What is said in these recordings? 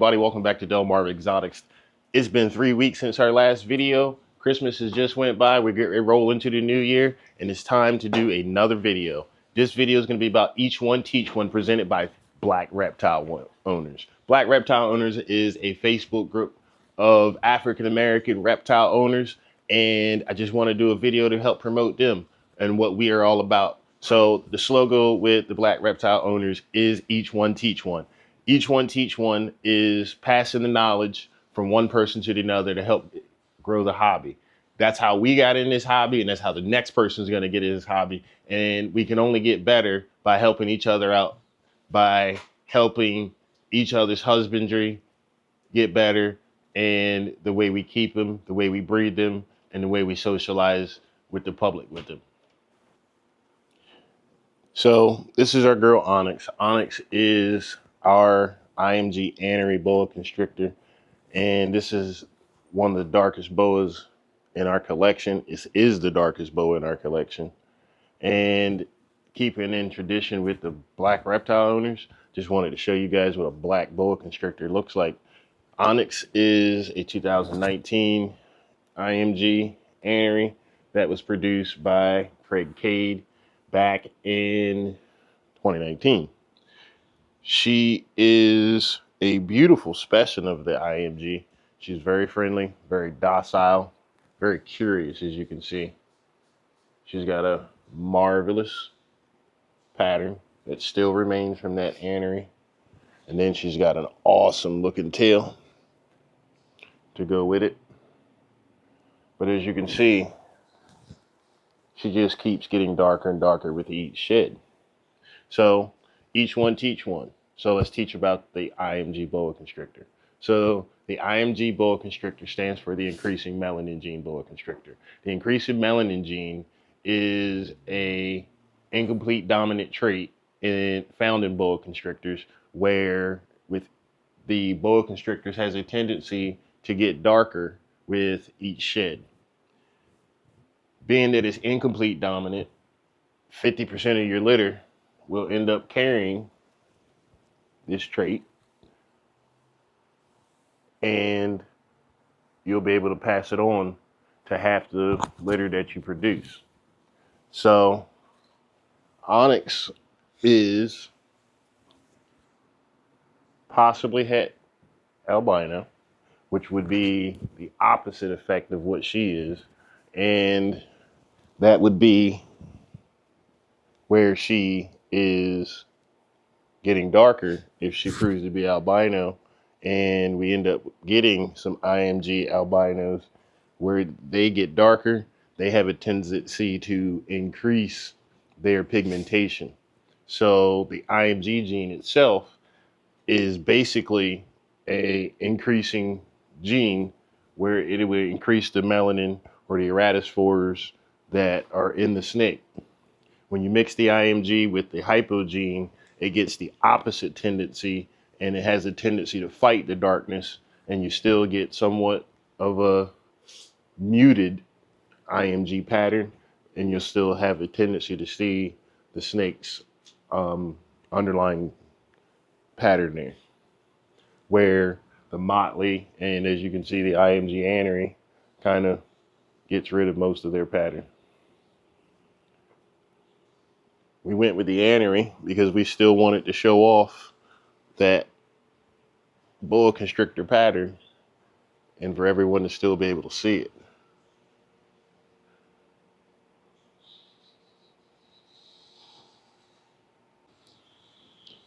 everybody, welcome back to Delmarva Exotics. It's been 3 weeks since our last video. Christmas has just went by. We're getting ready to roll into the new year, and it's time to do another video. This video is going to be about Each One Teach One, presented by Black Reptile Owners. Black Reptile Owners is a Facebook group of African-American reptile owners, and I just want to do a video to help promote them and what we are all about. So the slogan with the Black Reptile Owners is Each One Teach One. Each One Teach One is passing the knowledge from one person to another to help grow the hobby. That's how we got in this hobby, and that's how the next person is going to get in this hobby. And we can only get better by helping each other out, by helping each other's husbandry get better, and the way we keep them, the way we breed them, and the way we socialize with the public with them. So this is our girl Onyx. Onyx is our IMG Anery boa constrictor, and this is one of the darkest boas in our collection. This is the darkest boa in our collection, and keeping in tradition with the Black Reptile Owners, just wanted to show you guys what a black boa constrictor looks like. Onyx is a 2019 IMG Anery that was produced by Craig Cade back in 2019. She is a beautiful specimen of the IMG. She's very friendly, very docile, very curious, as you can see. She's got a marvelous pattern that still remains from that Anery. And then she's got an awesome looking tail to go with it. But as you can see, she just keeps getting darker and darker with each shed. So each one teach one. So let's teach about the IMG boa constrictor. So the IMG boa constrictor stands for the increasing melanin gene boa constrictor. The increasing melanin gene is a incomplete dominant trait found in boa constrictors, where with the boa constrictors has a tendency to get darker with each shed. Being that it's incomplete dominant, 50% of your litter will end up carrying this trait, and you'll be able to pass it on to half the litter that you produce. So Onyx is possibly het albino, which would be the opposite effect of what she is, and that would be where she is getting darker if she proves to be albino, and we end up getting some IMG albinos where they get darker. They have a tendency to increase their pigmentation. So the IMG gene itself is basically a increasing gene where it will increase the melanin or the eratospores that are in the snake. When you mix the IMG with the hypo gene, it gets the opposite tendency, and it has a tendency to fight the darkness, and you still get somewhat of a muted IMG pattern, and you'll still have a tendency to see the snake's underlying pattern there, where the motley, and as you can see, the IMG Anery kind of gets rid of most of their pattern. We went with the Anery because we still wanted to show off that boa constrictor pattern and for everyone to still be able to see it.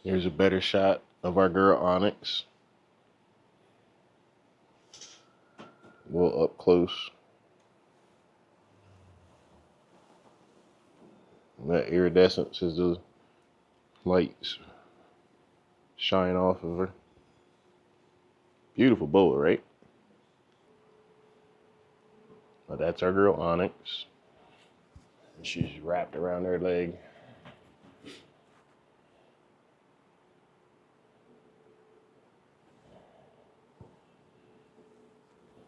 Here's a better shot of our girl Onyx. Well, up close. That iridescence is the lights shine off of her. Beautiful boa, right? But that's our girl Onyx. She's wrapped around her leg.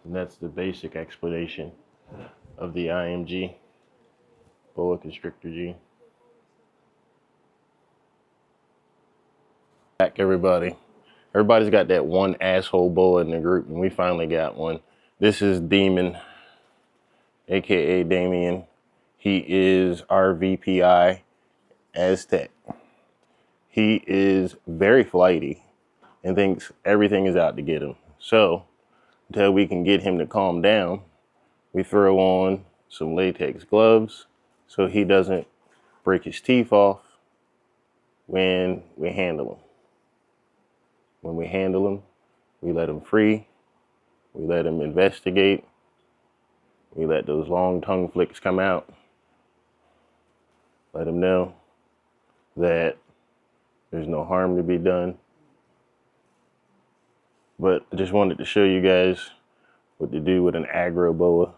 And that's the basic explanation of the IMG boa constrictor gene. Back, everybody. Everybody's got that one asshole boa in the group, and we finally got one. This is Demon, aka Damien. He is our VPI Aztec. He is very flighty and thinks everything is out to get him. So until we can get him to calm down, we throw on some latex gloves so he doesn't break his teeth off when we handle him. When we handle him, we let him free. We let him investigate. We let those long tongue flicks come out. Let him know that there's no harm to be done. But I just wanted to show you guys what to do with an aggro boa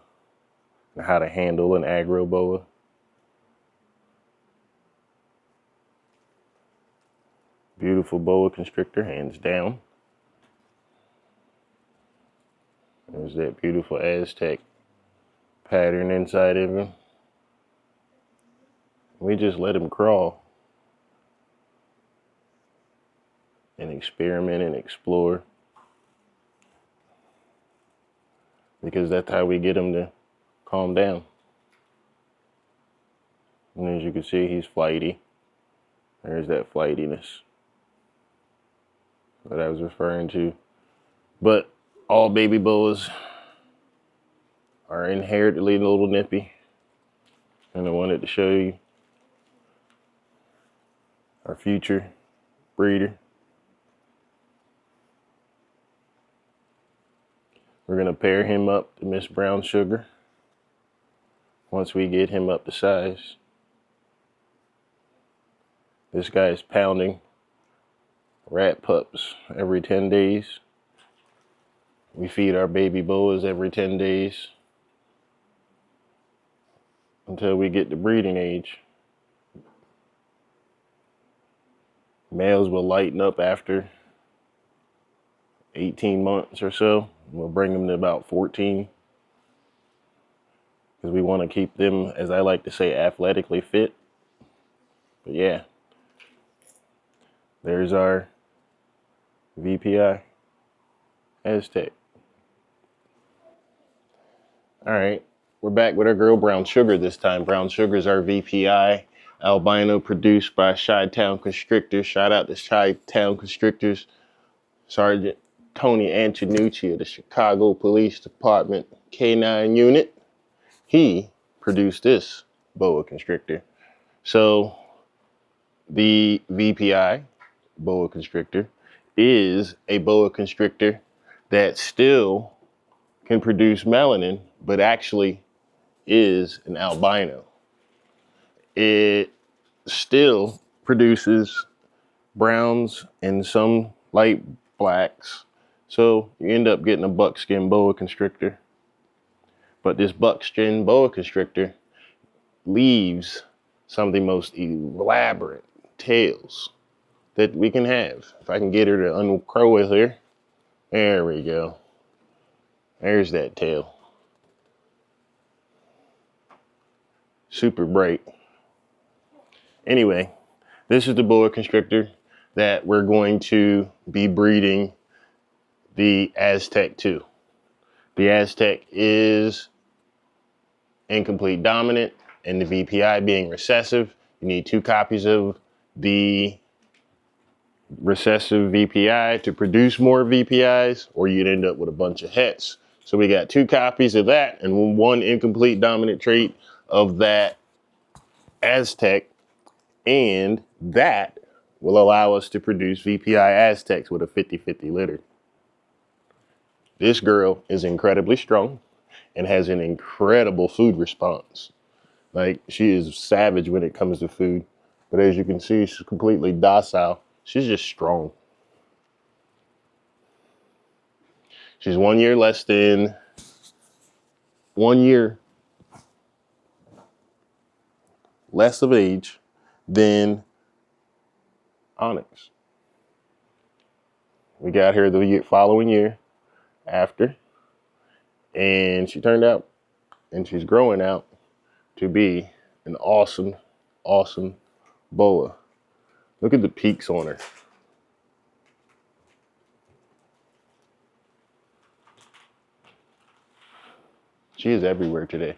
and how to handle an aggro boa. Beautiful boa constrictor, hands down. There's that beautiful Aztec pattern inside of him. We just let him crawl and experiment and explore, because that's how we get him to calm down. And as you can see, he's flighty. There's that flightiness that I was referring to. But all baby boas are inherently a little nippy. And I wanted to show you our future breeder. We're gonna pair him up to Miss Brown Sugar once we get him up to size. This guy is pounding rat pups every 10 days. We feed our baby boas every 10 days until we get to breeding age. Males will lighten up after 18 months or so. We'll bring them to about 14 because we want to keep them, as I like to say, athletically fit. But yeah, there's our VPI Aztec. All right, we're back with our girl Brown Sugar this time. Brown Sugar is our VPI albino produced by Chi-Town Constrictors. Shout out to Chi-Town Constrictors, Sergeant Tony Antonucci of the Chicago Police Department K9 unit. He produced this boa constrictor. So the VPI boa constrictor is a boa constrictor that still can produce melanin, but actually is an albino. It still produces browns and some light blacks. So you end up getting a buckskin boa constrictor. But this buckskin boa constrictor leaves some of the most elaborate tails that we can have. If I can get her to uncurl with her, there we go. There's that tail. Super bright. Anyway, this is the boa constrictor that we're going to be breeding the Aztec to. The Aztec is incomplete dominant and the VPI being recessive. You need 2 copies of the recessive VPI to produce more VPIs, or you'd end up with a bunch of hets. So we got 2 copies of that and 1 incomplete dominant trait of that Aztec, and that will allow us to produce VPI Aztecs with a 50-50 litter. This girl is incredibly strong and has an incredible food response. Like, she is savage when it comes to food, but as you can see, she's completely docile. She's just strong. She's 1 year less than 1 year less of age than Onyx. We got her the following year after, and she turned out, and she's growing out to be an awesome, awesome boa. Look at the peaks on her. She is everywhere today.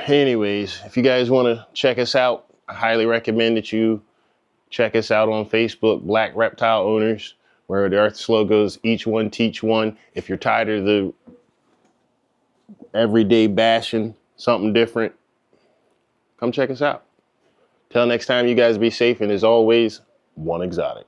Anyways, if you guys want to check us out, I highly recommend that you check us out on Facebook, Black Reptile Owners, where our slogan is each one teach one. If you're tired of the everyday bashing something different, come check us out. Till next time, you guys be safe, and as always, one exotic.